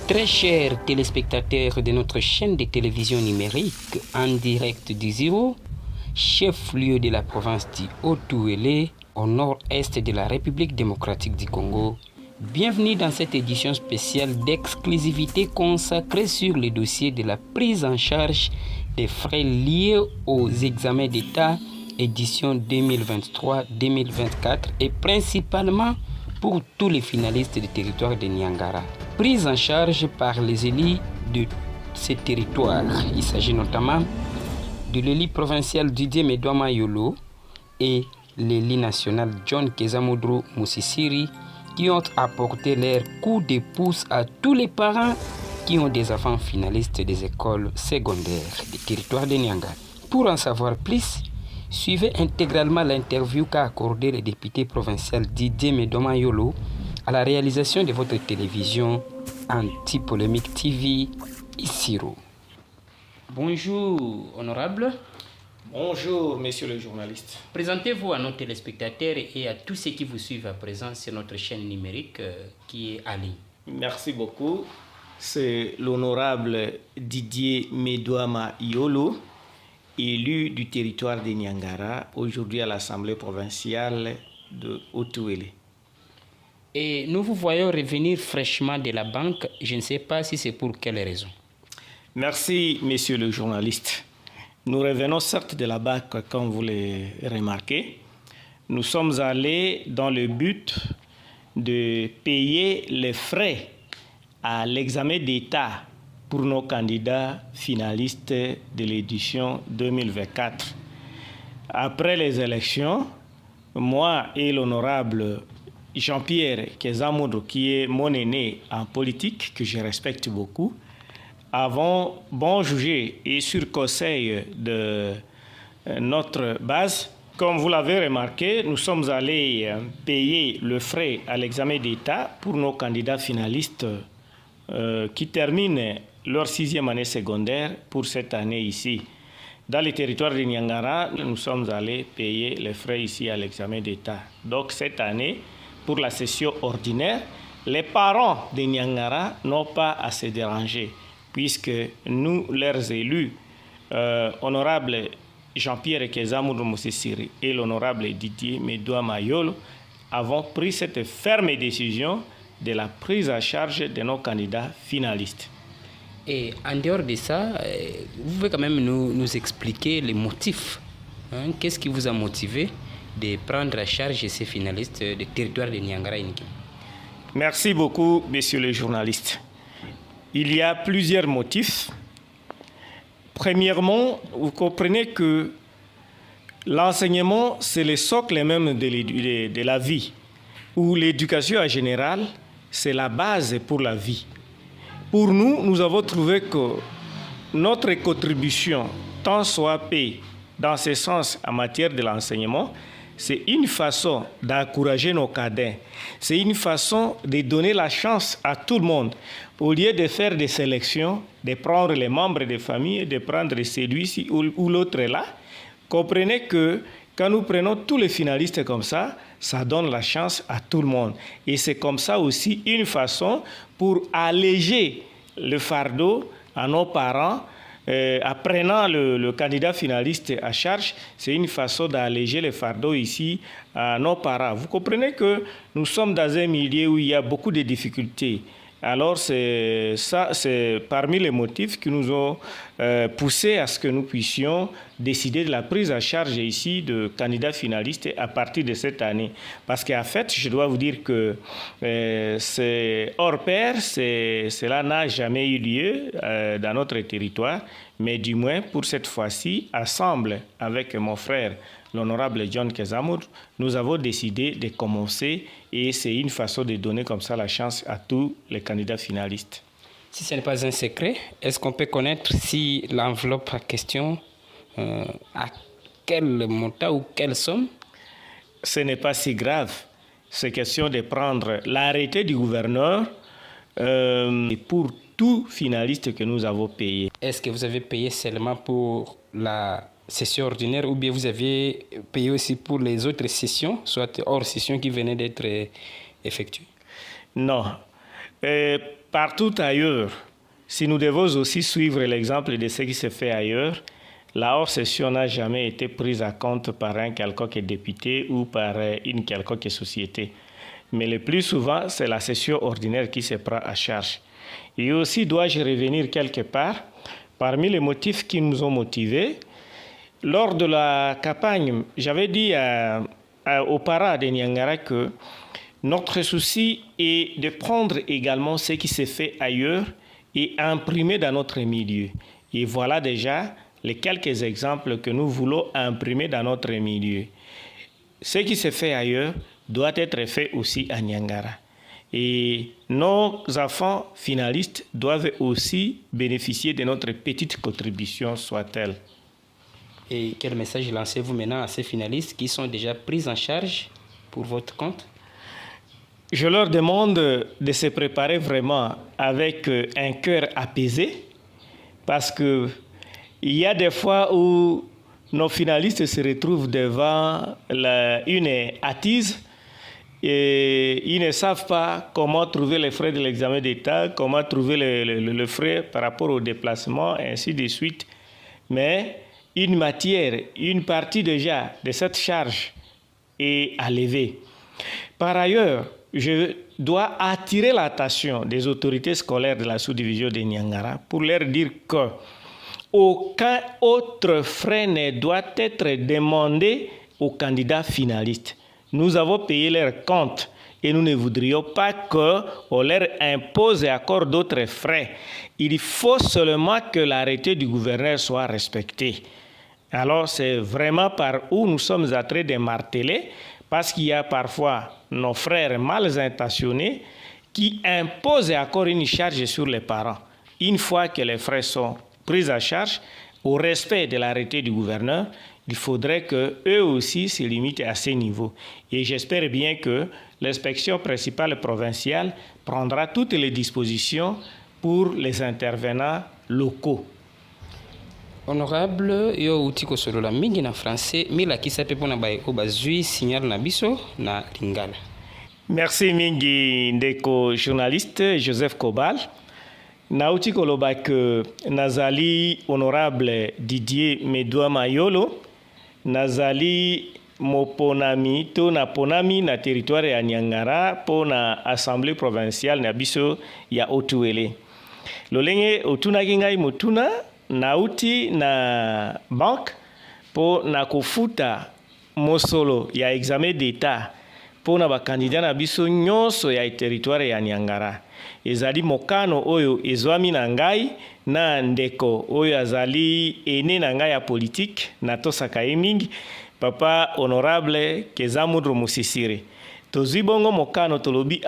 Très chers téléspectateurs de notre chaîne de télévision numérique en direct du Ziro, chef-lieu de la province du Haut-Ouélé, au nord-est de la République démocratique du Congo, bienvenue dans cette édition spéciale d'exclusivité consacrée sur le dossier de la prise en charge des frais liés aux examens d'État édition 2023-2024 et principalement pour tous les finalistes du territoire de Niangara. Prise en charge par les élus de ces territoires. Il s'agit notamment de l'élu provincial Didier Medouama Yolo et l'élu national John Kezamudro Musisiri qui ont apporté leur coup de pouce à tous les parents qui ont des enfants finalistes des écoles secondaires du territoire de Niangara. Pour en savoir plus, suivez intégralement l'interview qu'a accordé le député provincial Didier Medouama Yolo à la réalisation de votre télévision Anti-Polémique TV Isiro. Bonjour, honorable. Bonjour, monsieur le journaliste. Présentez-vous à nos téléspectateurs et à tous ceux qui vous suivent à présent sur notre chaîne numérique qui est en ligne. Merci beaucoup. C'est l'honorable Didier Medouama Yolo, élu du territoire de Niangara, aujourd'hui à l'Assemblée provinciale de Haut-Ouélé. Et nous vous voyons revenir fraîchement de la banque. Je ne sais pas si c'est pour quelle raison. Merci, monsieur le journaliste. Nous revenons certes de la banque, comme vous l'avez remarqué. Nous sommes allés dans le but de payer les frais à l'examen d'État pour nos candidats finalistes de l'édition 2024. Après les élections, moi et l'honorable Jean-Pierre Kezamudro, qui est mon aîné en politique, que je respecte beaucoup, avons bon jugé et sur conseil de notre base, comme vous l'avez remarqué, nous sommes allés payer le frais à l'examen d'État pour nos candidats finalistes qui terminent leur 6e année secondaire pour cette année ici. Dans les territoires de Niangara, nous sommes allés payer les frais ici à l'examen d'État. Donc cette année, pour la session ordinaire, les parents de Niangara n'ont pas à se déranger, puisque nous, leurs élus, honorable Jean-Pierre Kezamudro Musisiri et l'honorable Didier Medouama Yolo, avons pris cette ferme décision de la prise en charge de nos candidats finalistes. Et en dehors de ça, vous pouvez quand même nous expliquer les motifs. Qu'est-ce qui vous a motivé de prendre en charge ces finalistes du territoire de Niangara et Niki? Merci beaucoup, monsieur le journaliste. Il y a plusieurs motifs. Premièrement, vous comprenez que l'enseignement, c'est le socle même de la vie, où l'éducation en général, c'est la base pour la vie. Pour nous, nous avons trouvé que notre contribution, tant soit payée dans ce sens en matière de l'enseignement, c'est une façon d'encourager nos cadets. C'est une façon de donner la chance à tout le monde. Au lieu de faire des sélections, de prendre les membres des familles, de prendre celui-ci ou l'autre là, comprenez que quand nous prenons tous les finalistes comme ça, ça donne la chance à tout le monde. Et c'est comme ça aussi une façon pour alléger le fardeau à nos parents. Apprenant le candidat finaliste à charge, c'est une façon d'alléger le fardeau ici à nos parents. Vous comprenez que nous sommes dans un milieu où il y a beaucoup de difficultés. Alors c'est parmi les motifs qui nous ont poussé à ce que nous puissions décider de la prise en charge ici de candidats finalistes à partir de cette année. Parce qu'en fait, je dois vous dire que c'est hors pair, cela n'a jamais eu lieu dans notre territoire, mais du moins pour cette fois-ci, ensemble avec mon frère, l'honorable John Kezamudro, nous avons décidé de commencer et c'est une façon de donner comme ça la chance à tous les candidats finalistes. Si ce n'est pas un secret, est-ce qu'on peut connaître si l'enveloppe en question, à quel montant ou quelle somme? Ce n'est pas si grave. C'est question de prendre l'arrêté du gouverneur pour tout finaliste que nous avons payé. Est-ce que vous avez payé seulement pour la session ordinaire ou bien vous avez payé aussi pour les autres sessions, soit hors session qui venaient d'être effectuées? Non. partout ailleurs, si nous devons aussi suivre l'exemple de ce qui se fait ailleurs, la hors-session n'a jamais été prise en compte par un quelconque député ou par une quelconque société. Mais le plus souvent, c'est la session ordinaire qui se prend à charge. Et aussi, dois-je revenir quelque part, parmi les motifs qui nous ont motivés, lors de la campagne, j'avais dit aux parents de Niangara que notre souci est de prendre également ce qui se fait ailleurs et imprimer dans notre milieu. Et voilà déjà les quelques exemples que nous voulons imprimer dans notre milieu. Ce qui se fait ailleurs doit être fait aussi à Niangara. Et nos enfants finalistes doivent aussi bénéficier de notre petite contribution, soit-elle. Et quel message lancez-vous maintenant à ces finalistes qui sont déjà pris en charge pour votre compte? Je leur demande de se préparer vraiment avec un cœur apaisé, parce que il y a des fois où nos finalistes se retrouvent devant une attise et ils ne savent pas comment trouver les frais de l'examen d'État, comment trouver le frais par rapport au déplacement, et ainsi de suite. Mais une matière, une partie déjà de cette charge est à lever. Par ailleurs, je dois attirer l'attention des autorités scolaires de la sous-division de Niangara pour leur dire que aucun autre frais ne doit être demandé aux candidats finalistes. Nous avons payé leur compte et nous ne voudrions pas qu'on leur impose encore d'autres frais. Il faut seulement que l'arrêté du gouverneur soit respecté. Alors c'est vraiment par où nous sommes en train de marteler, parce qu'il y a parfois nos frères mal intentionnés qui imposent encore une charge sur les parents. Une fois que les frais sont pris en charge, au respect de l'arrêté du gouverneur, il faudrait qu'eux aussi se limitent à ce niveau. Et j'espère bien que l'inspection principale provinciale prendra toutes les dispositions pour les intervenants locaux. Honorable, yo utiko solola mingi na français, mila kisape pona baye obazui signal na biso na lingala. Merci mingi ndeko journaliste Joseph Kobal. Nauti koloba que nazali honorable Didier Medwa Mayolo, nazali moponami to na ponami na territoire ya Niangara po na assemblée provinciale na biso ya Otuele. Lolenge otunaki ngai motuna nauti na banque po na kofuta mosolo ya examen d'état po na bakandidat na biso nyonso ya territoire ya Niangara. Ezali mokano oyo ezwami na ngai na ndeko oyo azali ene na ngai ya politique na tosaka ye mingi, papa honorable Kezamudro Musisiri. Tozwi bongo mokano tolobi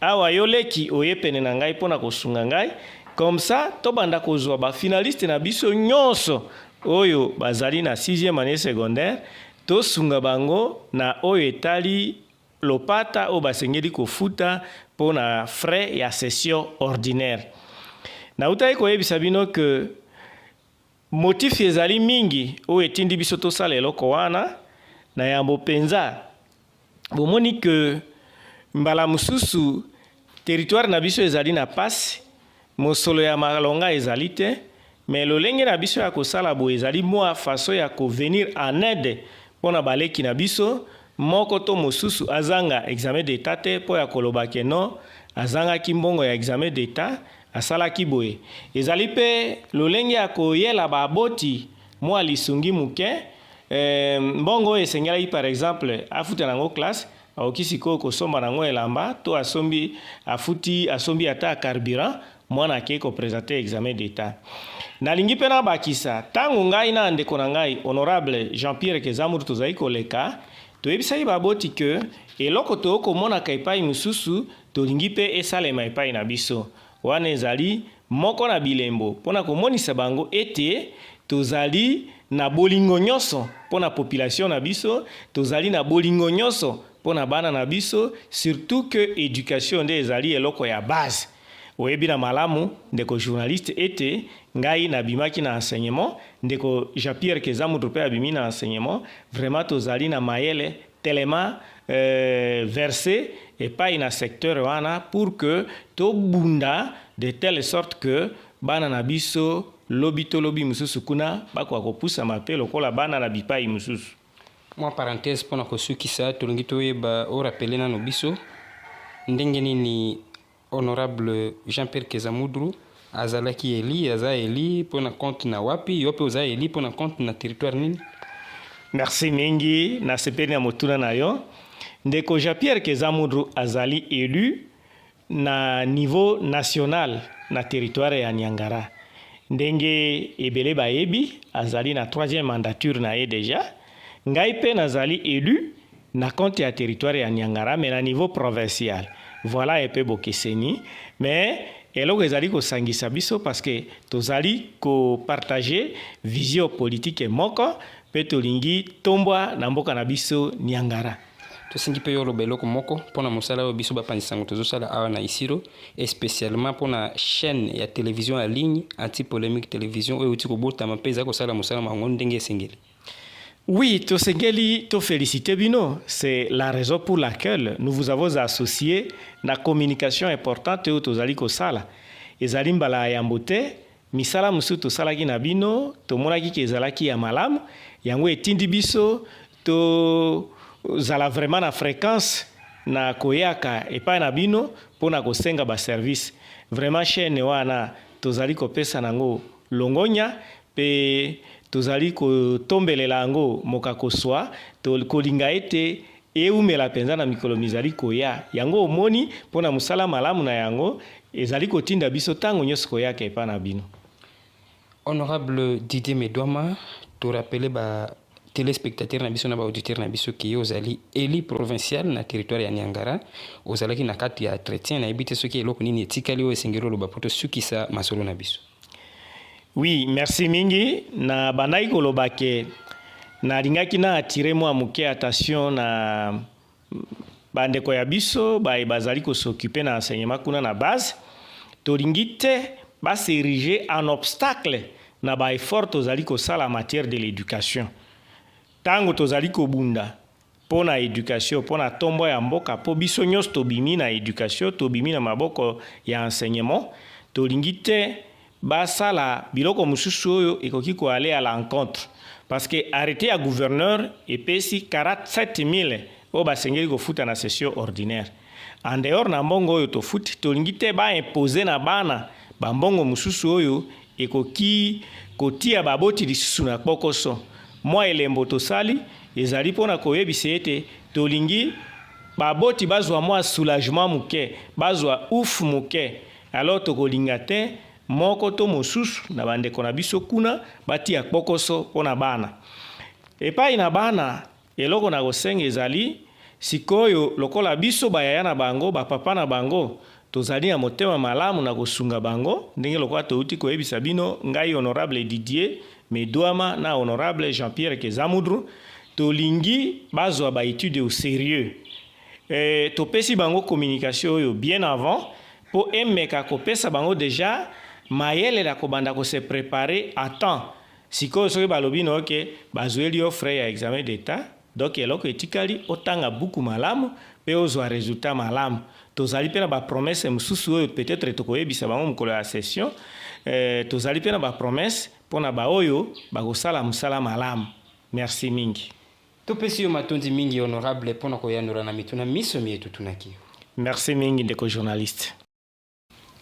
awa yo leki oye pene na ngai pona kosunga ngai, comme ça tobanda kozwa ba finaliste na biso nyonso oyo bazali na 6e année secondaire, tosunga bango na oyo etali lopata o basengeli kofuta pona frais ya session ordinaire. Na utai koyebisa bino que motif ezali mingi o etindi biso tosala eloko wana na yambo penza. Bomoni que mbala mususu territoire na biso ezali na pasi, mosolo ya malonga ezali te, mais lolenge na biso ya kosala bo ezali mwa façon ya ko venir en aide pona baleki na biso. Moko to mosusu azanga examen d'état te po ya koloba ke non azanga kimbongo ya examen d'état asala kiboye. Ezali pe lolenge ya koyela baboti mwa lisungi muke mbongo esengela par exemple afuta nango classe aokisi ko kosomba nango elamba to asombi asombi ata carburant mwana ke ko présenter examen d'état. Nalingi pe na bakisa tango ngai na ndeko na ngai honorable Jean-Pierre Kezamudro tozali koleka toyebisaki baboti ke eloko tokomonaka epai mosusu tolingi mpe esalema epai na biso wana ezali moko na bilembo mpona komonisa bango ete tozali na bolingo nyonso mpona population na biso, tozali na bolingo nyonso mpona bana na biso, surtout que éducation nde ezali eloko ya base. Oyebi na malamu ndeko journaliste ete ngai nabimaki na enseignement, ndeko Jean-Pierre Kezamudro pe abimi na enseignement, vraiment tozali na mayele tellement versé epai na secteur wana pour que to bunda de telle sorte que bana na biso lobi to lobi mususu kuna bako akopusa mape lokola bana na bipai mususu. Moi parenthèse pona ko suki sa tolingi toyeba o rappeler nano biso ndenge nini honorable Jean-Pierre Kezamudru azalaki eli aza eli pona compte na wapi yope oza eli pona compte na territoire nini. Merci mingi na sepeni ya motuna na yo. Ndeko Jean-Pierre Kezamudru azali élu na niveau national na territoire ya Niangara. Ndenge ebele bayebi azali na 3e mandature na ye déjà. Ngai pe nazali élu na compte ya territoire ya Niangara mais na niveau provincial. Voilà un peu bokeseni mais eloko ezali kosangisa biso parce que tozali ko partager vision politique moko pe tolingi tombwa na mboka na biso Niangara. Tosingi pe yolo beloko moko pona mosala o biso bapandisango tozosala awa na Isiro et spécialement pona chaîne ya télévision en ligne anti-polémique télévision oyo uti kobotama pe eza kosala mosala mango ndenge esengeli. Oui, tosengeli to féliciter bino. C'est la raison pour laquelle nous vous avons associé na communication importante oyo tozali kosala. Ezali mbala ya mbote misala musu tosalaki na bino tomonaki ke ezalaki ya malamu yango etindi biso to zala vraiment na fréquence na koyaka epai na bino pona kosenga ba service. Vraiment chaîne wana tozali kopesa nango longonya pe tozali kotombelela yango mokako swa kolinga ete eumela penza na mikolo mizali koya yango omoni pona musala malamu na yango ezali kotinda biso tango nyonso koyaka epai na bino. Honorable Didier Medouama, to rappeler ba téléspectateurs na biso na ba auditeurs na biso ki ozali élu provincial na territoire ya Niangara ozalaki na kati ya entretien na ebite soki eloko nini etikali o esengelo loba poto sukisa masolo na biso. Oui, merci mingi na bandai koloba ke na lingaki na attirer moi muke attention na bandeko ya biso bazali ko s'occuper na enseignement kuna na base tolingi te ba s'ériger en obstacle na ba effort tozali ko sala en matière de l'éducation. Tango tozali ko bunda pona éducation pona tombo ya mboka po biso nyos tobimi na éducation tobimi na maboko ya enseignement tolingi te basala biloko mususu oyo ekoki ko aller à l'encontre parce que arrêté à gouverneur epesi 47 000 o basengeli ko futa na session ordinaire en dehors na mbongo oyo to futi tolingi te ba imposer na bana ba mbongo mususu oyo ekoki kotia baboti lisusu na bokoso moi elembo tosali ezali pona koyebisa ete tolingi baboti bazwa moi soulagement muke bazwa ouf muke alors tokolinga te moko to mosusu na bandeko na biso kuna batia bokoso pona bana epai na bana eloko na kosenga ezali sikoyo lokola biso bayaya na bango bapapa na bango tozali na motema malamu na kosunga bango ndenge lokola touti koyebisa bino ngai honorable Didier Medouama na honorable Jean-Pierre Kezamudru tolingi bazwa ba étude au sérieux topesi bango communication oyo bien avant po emeka kopesa bango déjà mayele la kobanda ko se préparer à temps sikoyo soki balobi no ke bazweli offre ya examen d'état donc eloko etikali otanga buku malamu pe ozwa résultat malamu tozali pe na ba promesse mususu oyo peut-être tokoyebisa bango mukolo ya session tozali pe na ba promesse pona ba oyo bakosala musala malamu. Merci mingi. Topesi yo matondi mingi honorable pona koyanura na mituna miso mietu tunaki. Merci mingi ndeko journaliste.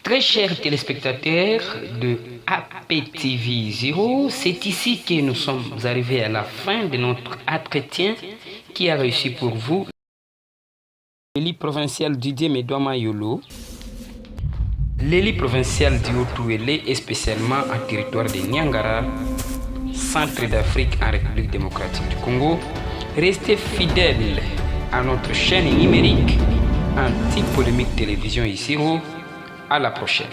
Très chers téléspectateurs de APTV 0, c'est ici que nous sommes arrivés à la fin de notre entretien qui a réussi pour vous. L'élu provincial Didier Medouama Yolo, l'élu provincial du Haut-Ouélé et spécialement en territoire de Niangara, centre d'Afrique en République démocratique du Congo, restez fidèles à notre chaîne numérique anti-polémique télévision Isiro. À la prochaine.